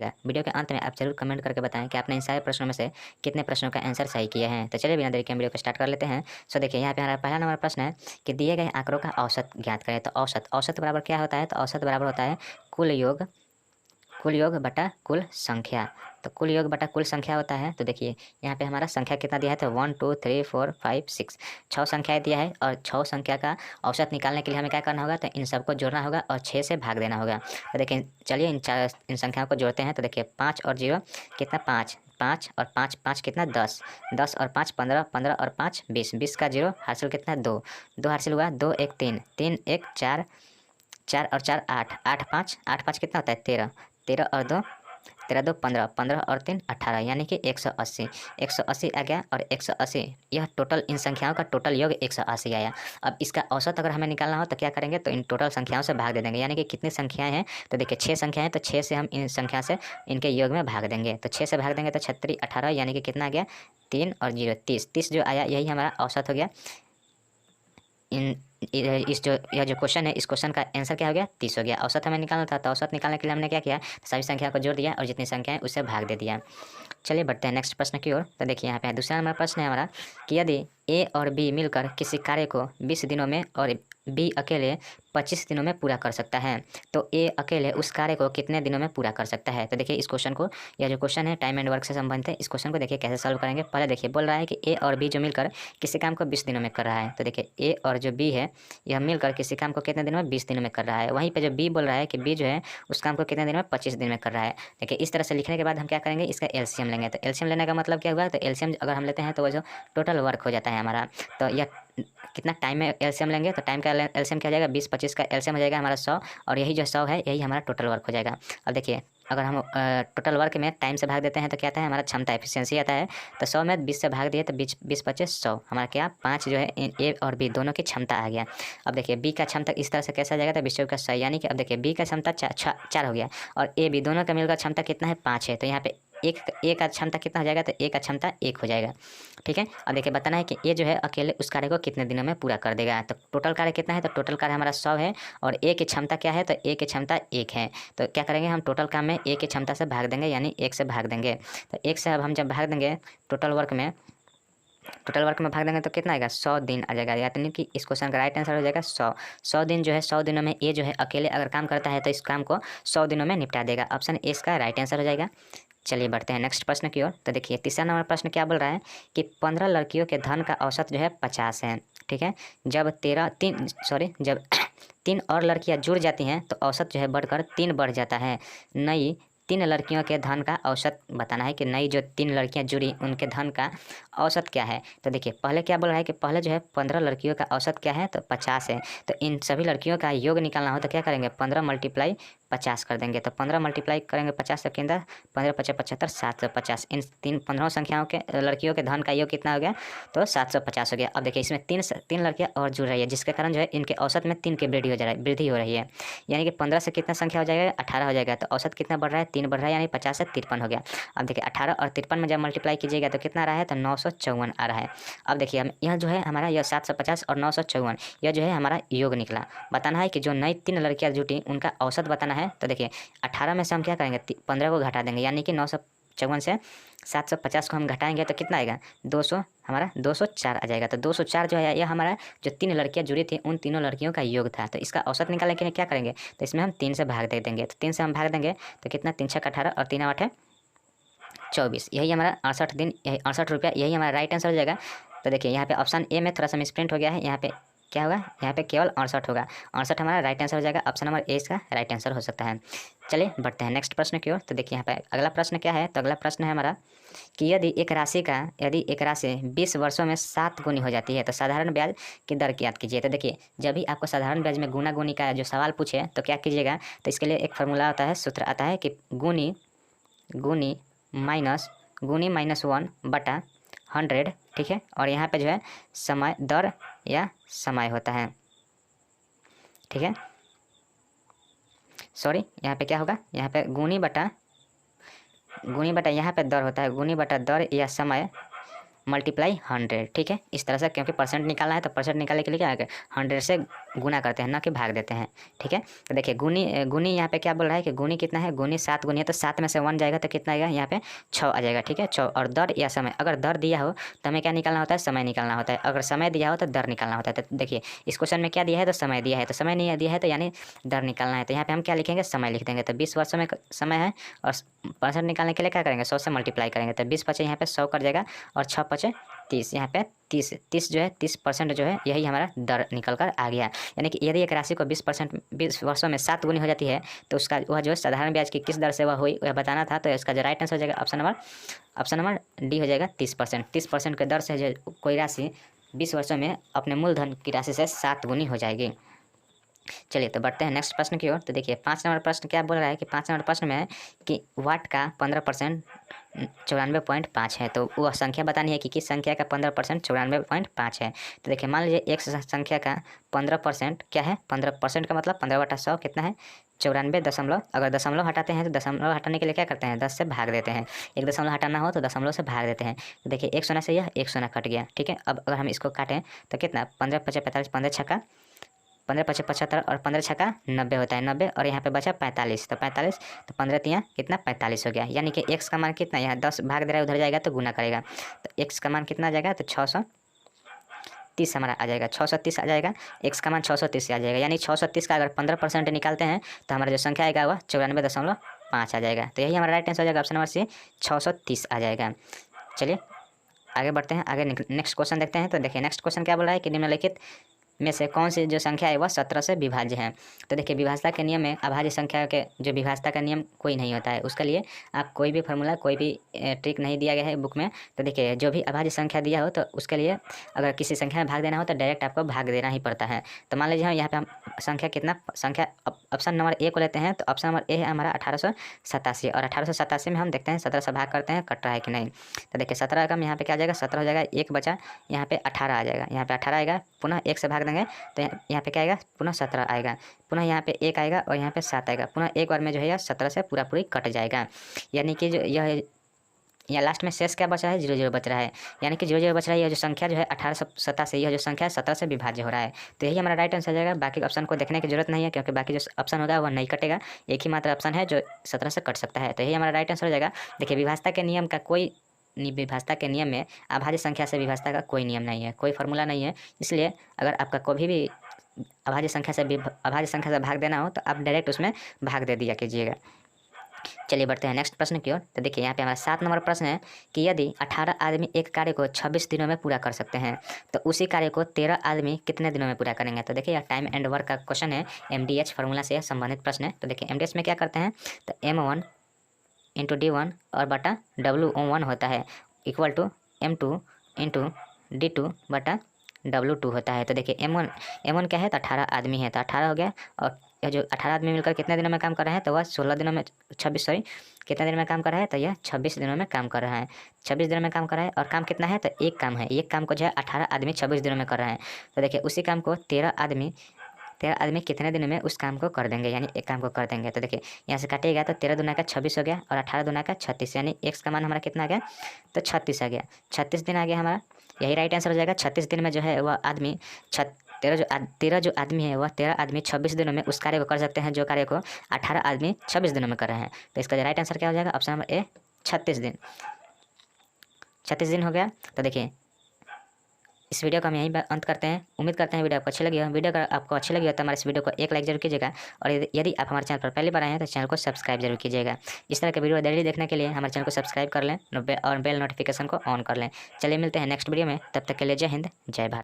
Video के अंत में आप जरूर कमेंट करके बताएं कि आपने इन सारे प्रश्नों में से कितने प्रश्नों का आंसर सही किए हैं। तो चलिए बिना देरी के हम वीडियो को स्टार्ट कर लेते हैं। सो देखिए यहाँ पे हमारा पहला नंबर प्रश्न है कि दिए गए आंकड़ों का औसत ज्ञात करें। तो औसत बराबर क्या होता है? तो औसत बराबर होता है कुल योग बटा कुल संख्या। तो कुल योग बटा कुल संख्या होता है। तो देखिए यहाँ पे हमारा संख्या कितना दिया है? तो 1 2 3 4 5 6 छः संख्याएं दिया है और छः संख्या का औसत निकालने के लिए हमें क्या करना होगा? तो इन सबको जोड़ना होगा और 6 से भाग देना होगा। तो देखिए चलिए इन संख्याओं को जोड़ते हैं। तो देखिए 5 और 0 कितना? 5 5 और 5 5 कितना? 10 10 और 5 15 15 और 5 20 20 का 0 हासिल कितना? 2 2 हासिल हुआ। 2 1 3 3 1 4 4 और 4 8 8 5 कितना होता है? 13 13 और 2 13 2 15 15 और 3 18 यानी कि 180 180 आ गया। और 180 यह टोटल इन संख्याओं का टोटल योग 180 आया। अब इसका औसत अगर हमें निकालना हो तो क्या करेंगे? तो इन टोटल संख्याओं से भाग दे देंगे। यानी कि कितनी संख्याएं हैं? तो देखिए 6 संख्याएं हैं, तो 6 से हम इन संख्या से इनके योग में भाग देंगे। तो 6 से भाग देंगे तो 36 18 यानी कि कितना आ गया? 3 और 0 30 30 जो आया यही हमारा औसत हो गया। इन इस जो यह जो क्वेश्चन है इस क्वेश्चन का आंसर क्या हो गया? 30 हो गया। औसत हमें निकालना था, तो औसत निकालने के लिए हमने क्या किया? सभी संख्या को जोड़ दिया और जितनी संख्या है उससे भाग दे दिया। चलिए बढ़ते हैं नेक्स्ट प्रश्न की ओर। तो देखिए यहाँ पे दूसरा नंबर प्रश्न है हमारा कि यदि ए और बी मिलकर किसी कार्य को 20 दिनों में और बी अकेले 25 दिनों में पूरा कर सकता है, तो ए अकेले उस कार्य को कितने दिनों में पूरा कर सकता है? तो देखिए इस क्वेश्चन को, यह जो क्वेश्चन है टाइम एंड वर्क से संबंधित है। इस क्वेश्चन को देखिए कैसे सॉल्व करेंगे। पहले देखिए बोल रहा है कि ए और बी जो मिलकर किसी काम को 20 दिनों में कर रहा है। तो देखिए ए और जो बी है यह मिलकर किसी काम को कितने दिनों में? 20 दिनों में कर रहा है। वहीं पे जो बी बोल रहा है कि बी जो है उस काम को कितने दिनों में? 25 दिन में कर रहा है। देखिए इस तरह से लिखने के बाद हम क्या करेंगे? इसका एलसीएम लेंगे। तो एलसीएम लेने का मतलब क्या हुआ? तो एलसीएम अगर हम लेते हैं तो वो जो टोटल वर्क हो जाता है हमारा। तो यह कितना टाइम में एलसीएम लेंगे? तो टाइम का एलसीएम क्या हो जाएगा? 20 25 का एलसीएम हो जाएगा हमारा 100 और यही जो 100 है यही हमारा टोटल वर्क हो जाएगा। अब देखिए अगर हम टोटल वर्क में टाइम से भाग देते हैं तो क्या आता है? हमारा क्षमता एफिशिएंसी आता है। तो 100 में 20 से भाग दिए तो 20 20 25 100 हमारा क्या? 5 जो है ए और बी दोनों की क्षमता आ गया। अब देखिए बी का क्षमता इस तरह से कैसा आ जाएगा? तो 20 का 100 यानी कि अब देखिए बी का क्षमता 4 हो गया और ए बी दोनों का मिलकर क्षमता कितना है? 5 है। तो यहाँ पे एक ए का क्षमता कितना हो जाएगा? तो ए का क्षमता 1 हो जाएगा। ठीक है। अब देखिए बताना है कि ए जो है अकेले उस कार्य को कितने दिनों में पूरा कर देगा। तो टोटल कार्य कितना है? तो टोटल कार्य हमारा 100 है और ए की क्षमता क्या है? तो ए की क्षमता 1 है। तो क्या करेंगे हम? टोटल काम में ए की क्षमता से भाग देंगे यानी 1 से भाग देंगे। तो 1 से अब हम जब भाग देंगे टोटल वर्क में भाग देंगे तो कितना आएगा? 100 दिन आ जाएगा। यानी कि इस क्वेश्चन का राइट आंसर हो जाएगा 100। 100 दिन जो है 100 दिनों में ए जो है अकेले अगर काम करता है तो इस काम को 100 दिनों में निपटा देगा। ऑप्शन ए इसका राइट आंसर हो जाएगा। चलिए बढ़ते हैं नेक्स्ट प्रश्न की ओर। तो देखिए तीसरा नंबर प्रश्न क्या बोल रहा है कि 15 लड़कियों के धन का औसत जो है 50 है। ठीक है। जब 3 और लड़कियां जुड़ जाती हैं तो औसत जो है बढ़कर 3 बढ़ जाता है। नई 3 लड़कियों के धन का औसत बताना है कि नई जो 3 लड़कियां जुड़ी उनके धन का औसत क्या है। तो देखिए पहले क्या बोल रहा है कि पहले जो है 15 लड़कियों का औसत क्या है? तो 50 है। तो इन सभी लड़कियों का योग निकालना हो तो क्या करेंगे? 15 मल्टीप्लाई 50 कर देंगे। तो 15 मल्टीप्लाई करेंगे 50 के अंदर 15 5 75 750। इन 15 संख्याओं के लड़कियों के धन का योग कितना हो गया? तो 750 हो गया। अब देखिए इसमें तीन लड़कियां और जुड़ रही है जिसके कारण जो है इनके औसत में 3 की वृद्धि हो रही है। यानी कि 15 से कितना संख्या हो जाएगा? 18 हो जाएगा। तो औसत कितना बढ़ रहा है? 3 बढ़ रहा है यानी 50 से 53 हो गया। अब देखिए 18 और 53 में जब मल्टीप्लाई कीजिएगा तो कितना आ रहा है? तो 954 आ रहा है। अब देखिए हम यह जो है हमारा यह 750 और 954 यह जो है हमारा योग निकला। बताना है कि जो नई 3 लड़कियां जुटी उनका औसत बताना है। तो देखिए 18 में से हम क्या करेंगे? 15 को घटा देंगे यानी कि 954 से 750 को हम घटाएंगे तो कितना आएगा? 200 हमारा 204 आ जाएगा। तो 204 जो है यह हमारा जो 3 लड़कियां जुड़ी थी उन तीनों लड़कियों का योग था। तो इसका औसत निकालने के लिए क्या करेंगे? तो इसमें हम 3 से भाग दे देंगे। तो 3 से हम भाग देंगे तो कितना? 3 6 18 और 3 8 24 यही हमारा 68 दिन यही 68 रुपया यही हमारा राइट आंसर हो जाएगा। तो देखिए यहाँ पे ऑप्शन ए में थोड़ा सा मिसप्रिंट हो गया है। यहाँ पे क्या होगा? यहाँ पे केवल 68 होगा। 68 हमारा राइट आंसर हो जाएगा। ऑप्शन नंबर ए इसका राइट आंसर हो सकता है। चलिए बढ़ते हैं नेक्स्ट प्रश्न की ओर। तो देखिए यहाँ पे अगला प्रश्न क्या है? तो अगला प्रश्न है हमारा कि यदि एक राशि 20 वर्षों में 7 गुनी हो जाती है तो साधारण ब्याज की दर ज्ञात कीजिए। तो देखिए जब भी आपको साधारण ब्याज में गुना गुनी का जो सवाल पूछे तो क्या कीजिएगा? तो इसके लिए एक फार्मूला होता है, सूत्र आता है कि गुनी गुनी माइनस 1 बटा 100। ठीक है। और यहाँ पे जो है समय दर या समय होता है। ठीक है। सॉरी यहाँ पे क्या होगा? यहाँ पे गुनी बटा यहाँ पे दर होता है। गुनी बटा दर या समय मल्टीप्लाई 100। ठीक है। इस तरह से क्योंकि परसेंट निकालना है तो परसेंट निकालने के लिए क्या आएगा? 100 से गुना करते हैं, ना कि भाग देते हैं। ठीक है, तो देखिए गुनी गुनी यहाँ पे क्या बोल रहा है कि गुनी कितना है, गुनी 7 गुनी है, तो 7 में से 1 जाएगा तो कितना आएगा यहाँ पे 6 आ जाएगा। ठीक है, 6। और दर या समय, अगर दर दिया हो तो हमें क्या निकालना होता है, समय निकालना होता है। अगर समय दिया हो तो दर निकालना होता है। तो देखिए इस क्वेश्चन में क्या दिया है, तो समय दिया है, तो समय नहीं दिया है तो यानी दर निकालना है। तो यहाँ पे हम क्या लिखेंगे, समय लिख देंगे। तो 20 वर्षों में समय है और 65 निकालने के लिए क्या करेंगे, 100 से मल्टीप्लाई करेंगे। तो 20 पचे यहाँ पे 100 कर जाएगा और 6 पचे 30, यहाँ पे 30 जो है 30% जो है यही हमारा दर निकल कर आ गया। यानी कि यदि एक राशि को 20 वर्षों में 7 गुनी हो जाती है तो उसका वह जो है साधारण ब्याज की किस दर से वह हुई वह बताना था। तो इसका जो राइट आंसर हो जाएगा ऑप्शन नंबर डी हो जाएगा 30%। 30% के दर से जो कोई राशि 20 वर्षों में अपने मूलधन की राशि से 7 गुनी हो जाएगी। चलिए तो बढ़ते हैं नेक्स्ट प्रश्न की ओर। तो देखिए 5 नंबर प्रश्न क्या बोल रहा है कि 5 नंबर प्रश्न में है कि वाट का 15% 94.5 है। तो वह संख्या बतानी है कि किस संख्या का 15% 94.5 है। तो देखिए मान लीजिए एक संख्या का 15% क्या है, 15% का मतलब 15/100 कितना है, 94 अगर दशमलव हटाते हैं तो दशमलव हटाने के लिए क्या करते हैं, 10 से भाग देते हैं। एक दशमलव हटाना हो तो दशमलव से भाग देते हैं। तो देखिए एक शून्य से यह एक शून्य कट गया। ठीक है, अब अगर हम इसको काटें तो कितना, 15 पचे 45, 15 छक्का 15 पचे 75 और 15 छक्का 90 होता है, 90 और यहाँ पे बचा 45। तो 45 तो 15 तियाँ कितना 45 हो गया। यानी कि x का मान कितना, यहाँ 10 भाग दे रहा है उधर जाएगा तो गुना करेगा। तो x का मान कितना आ जाएगा, तो 630 हमारा आ जाएगा, 630 आ जाएगा। x का मान 630 आ जाएगा। यानी 630 का अगर 15% निकालते हैं तो हमारा जो संख्या आएगा वह 94.5 आ जाएगा। तो यही हमारा राइट आंसर हो जाएगा ऑप्शन नंबर सी, 630 आ जाएगा। चलिए आगे बढ़ते हैं, आगे नेक्स्ट क्वेश्चन देखते हैं। तो देखिए नेक्स्ट क्वेश्चन क्या बोल रहा है कि निम्नलिखित में से कौन सी जो संख्या है वह 17 से विभाज्य है। तो देखिए विभाज्यता के नियम में अभाज्य संख्या के जो विभाज्यता का नियम कोई नहीं होता है, उसके लिए आप कोई भी फार्मूला कोई भी ट्रिक नहीं दिया गया है बुक में। तो देखिए जो भी अभाज्य संख्या दिया हो तो उसके लिए अगर किसी संख्या में भाग देना हो तो डायरेक्ट आपको भाग देना ही पड़ता है। तो मान लीजिए हम यहाँ पे हम संख्या कितना, संख्या ऑप्शन नंबर ए को लेते हैं। तो ऑप्शन नंबर ए है हमारा 1887 और 1887 में हम देखते हैं 17 से भाग करते हैं कट रहा है कि नहीं। तो देखिए 17 का यहाँ पे क्या आ जाएगा, 17 हो जाएगा, एक बचा यहाँ पे 18 आ जाएगा, यहाँ पे 18 आएगा, पुनः 1 से भाग देंगे तो यहाँ पे क्या आएगा, पुनः 17 आएगा, पुनः यहाँ पे 1 आएगा और यहाँ पे 7 आएगा, पुनः एक बार में जो है यह 17 से पूरी कट जाएगा। यानी कि जो यह या लास्ट में शेष क्या बचा है, 0 बच रहा है। यानी कि 0 बच रहा है, यह जो संख्या जो है 1887 यह जो संख्या है 17 से विभाज्य हो रहा है। तो यही हमारा राइट आंसर जाएगा। बाकी ऑप्शन को देखने की जरूरत नहीं है क्योंकि बाकी जो ऑप्शन होगा वह नहीं कटेगा, एक ही मात्र ऑप्शन है जो 17 से कट सकता है। तो यही हमारा राइट आंसर हो जाएगा। देखिए विभाज्यता के नियम का कोई विभाज्यता के नियम में अभाज्य संख्या से विभाज्यता का कोई नियम नहीं है, कोई फार्मूला नहीं है। इसलिए अगर आपका कभी भी अभाज्य संख्या से भाग देना हो तो आप डायरेक्ट उसमें भाग दे दिया कीजिएगा। चलिए बढ़ते हैं नेक्स्ट प्रश्न की ओर। तो देखिए यहाँ पे हमारा 7 नंबर प्रश्न है कि यदि 18 आदमी एक कार्य को 26 दिनों में पूरा कर सकते हैं तो उसी कार्य को 13 आदमी कितने दिनों में पूरा करेंगे। तो देखिए यह टाइम एंड वर्क का क्वेश्चन है, MDH फार्मूला से संबंधित प्रश्न है। तो देखिए MDH में क्या करते हैं, तो M1 इंटू D1 और बटा W1 होता है equal to M2 into D2 बटा W2 होता है। तो देखिए M1 क्या है, तो 18 आदमी है, तो 18 हो गया और यह जो 18 आदमी मिलकर कितने दिनों में काम कर रहे हैं, तो वह 16 दिनों में 26 सॉरी कितने दिनों में काम कर रहा है, तो यह 26 दिनों में काम कर रहा है। 26 दिनों में काम कर रहा है और काम कितना है, तो एक काम है, एक काम को जो है 18 आदमी 26 दिनों में कर रहे हैं। तो देखिए उसी काम को 13 आदमी कितने दिनों में उस काम को कर देंगे, यानी एक काम को कर देंगे। तो देखिए यहाँ से काटेगा तो 13 दूना का 26 हो गया और 18 दूना का 36, यानी x का मान हमारा कितना आ गया, तो 36 आ गया, 36 दिन आ गया हमारा। यही राइट आंसर हो जाएगा। 36 दिन में जो है वह आदमी 13 जो आदमी है वह 13 आदमी 26 दिनों में उस कार्य को कर सकते हैं जो कार्य को 18 आदमी 26 दिनों में कर रहे हैं। तो इसका जो राइट आंसर क्या हो जाएगा, ऑप्शन नंबर ए 36 दिन। 36 दिन हो गया। तो देखिए इस वीडियो का हम यहीं अंत करते हैं। उम्मीद करते हैं वीडियो आपको अच्छी लगी हो। वीडियो अगर आपको अच्छी लगी हो तो हमारे इस वीडियो को एक लाइक जरूर कीजिएगा और यदि आप हमारे चैनल पर पहली बार आए हैं तो चैनल को सब्सक्राइब जरूर कीजिएगा। इस तरह के वीडियो डेली देखने के लिए हमारे चैनल को सब्सक्राइब कर लें और बेल नोटिफिकेशन को ऑन कर लें। चलिए मिलते हैं नेक्स्ट वीडियो में, तब तक के लिए जय हिंद जय भारत।